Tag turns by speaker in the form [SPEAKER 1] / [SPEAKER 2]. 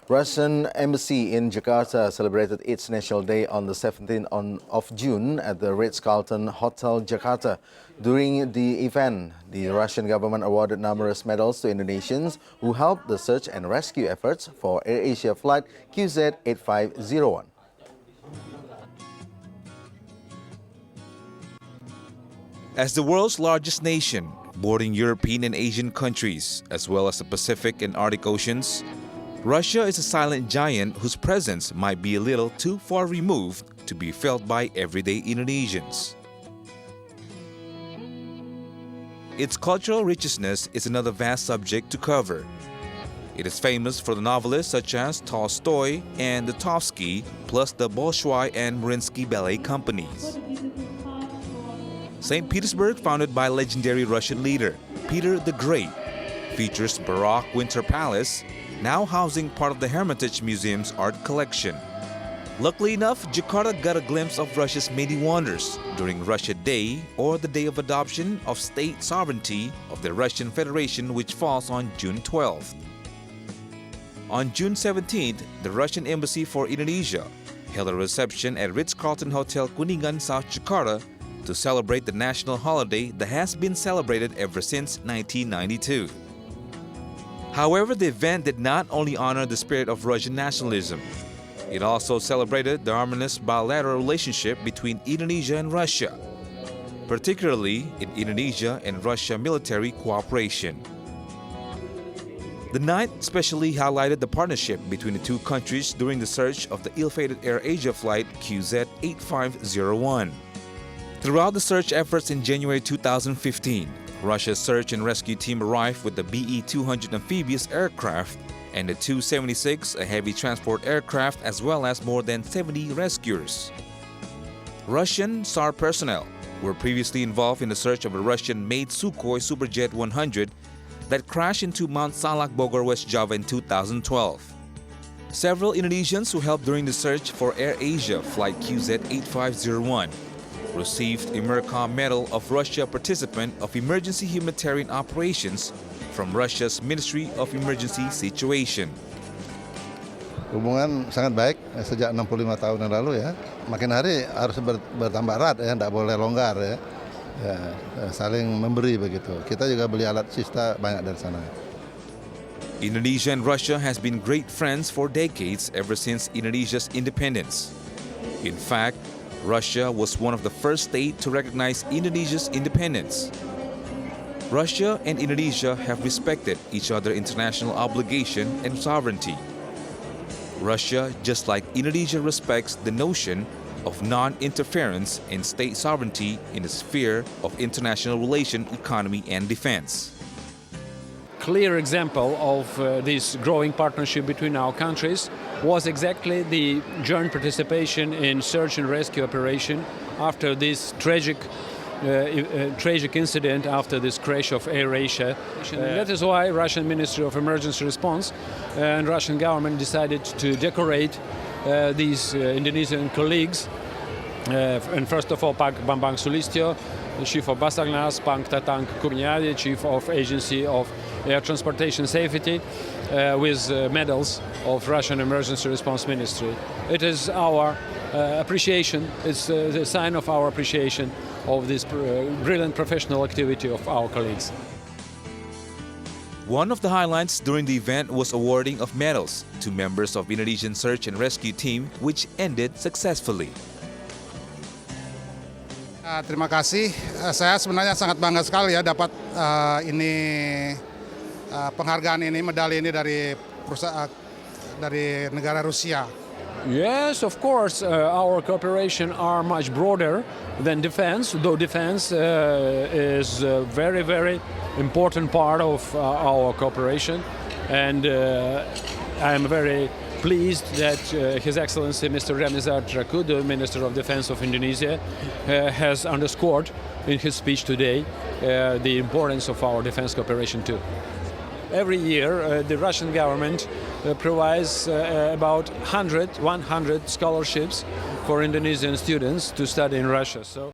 [SPEAKER 1] Russian embassy in Jakarta celebrated its National Day on the 17th of June at the Ritz-Carlton Hotel, Jakarta. During the event, the Russian government awarded numerous medals to Indonesians who helped the search and rescue efforts for AirAsia flight QZ8501.
[SPEAKER 2] As the world's largest nation, bordering European and Asian countries, as well as the Pacific and Arctic Oceans, Russia is a silent giant whose presence might be a little too far removed to be felt by everyday Indonesians. Its cultural richness is another vast subject to cover. It is famous for the novelists such as Tolstoy and Dostoevsky, plus the Bolshoi and Mariinsky ballet companies. St. Petersburg, founded by legendary Russian leader Peter the Great, features Baroque Winter Palace, now housing part of the Hermitage Museum's art collection. Luckily enough, Jakarta got a glimpse of Russia's many wonders during Russia Day, or the Day of Adoption of State Sovereignty of the Russian Federation, which falls on June 12th. On June 17th, the Russian Embassy for Indonesia held a reception at Ritz-Carlton Hotel Kuningan, South Jakarta, to celebrate the national holiday that has been celebrated ever since 1992. However, the event did not only honor the spirit of Russian nationalism, it also celebrated the harmonious bilateral relationship between Indonesia and Russia, particularly in Indonesia and Russia military cooperation. The night especially highlighted the partnership between the two countries during the search of the ill-fated AirAsia flight QZ8501. Throughout the search efforts in January 2015, Russia's search and rescue team arrived with the BE-200 amphibious aircraft and the Tu-76, a heavy transport aircraft, as well as more than 70 rescuers. Russian SAR personnel were previously involved in the search of a Russian-made Sukhoi Superjet 100 that crashed into Mount Salak, Bogor, West Java in 2012. Several Indonesians who helped during the search for AirAsia flight QZ8501 received a Mercom Medal of Russia Participant of Emergency Humanitarian Operations from Russia's Ministry of Emergency Situation.
[SPEAKER 3] Hubungan sangat baik sejak 65 tahun yang lalu ya. Makin hari harus bertambah erat ya, tidak boleh longgar ya. Saling memberi begitu. Kita juga beli alat sista banyak dari sana.
[SPEAKER 2] Indonesia and Russia has been great friends for decades ever since Indonesia's independence. In fact, Russia was one of the first states to recognize Indonesia's independence. Russia and Indonesia have respected each other's international obligation and sovereignty. Russia, just like Indonesia, respects the notion of non-interference in state sovereignty in the sphere of international relations, economy, and defense.
[SPEAKER 4] Clear example of this growing partnership between our countries was exactly the joint participation in search and rescue operation after this tragic incident, after this crash of AirAsia. That is why Russian Ministry of Emergency Response and Russian government decided to decorate these Indonesian colleagues, and first of all Pak Bambang Sulistyo, the Chief of Basarnas, Pak Tatang Kurniadi, Chief of Agency of Air Transportation Safety, with medals of Russian Emergency Response Ministry. It is our appreciation, it's the sign of our appreciation of this brilliant professional activity of our colleagues.
[SPEAKER 2] One of the highlights during the event was awarding of medals to members of Indonesian search and rescue team, which ended successfully.
[SPEAKER 5] Terima kasih. Saya sebenarnya sangat bangga sekali ya dapat penghargaan ini, medali ini dari negara Rusia.
[SPEAKER 4] Yes, of course, our cooperation are much broader than defense, though defense is a very, very important part of our cooperation. And I am very pleased that His Excellency Mr. Ramizar Traku, the Minister of Defense of Indonesia, has underscored in his speech today the importance of our defense cooperation too. Every year, the Russian government provides about 100 scholarships for Indonesian students to study in Russia. So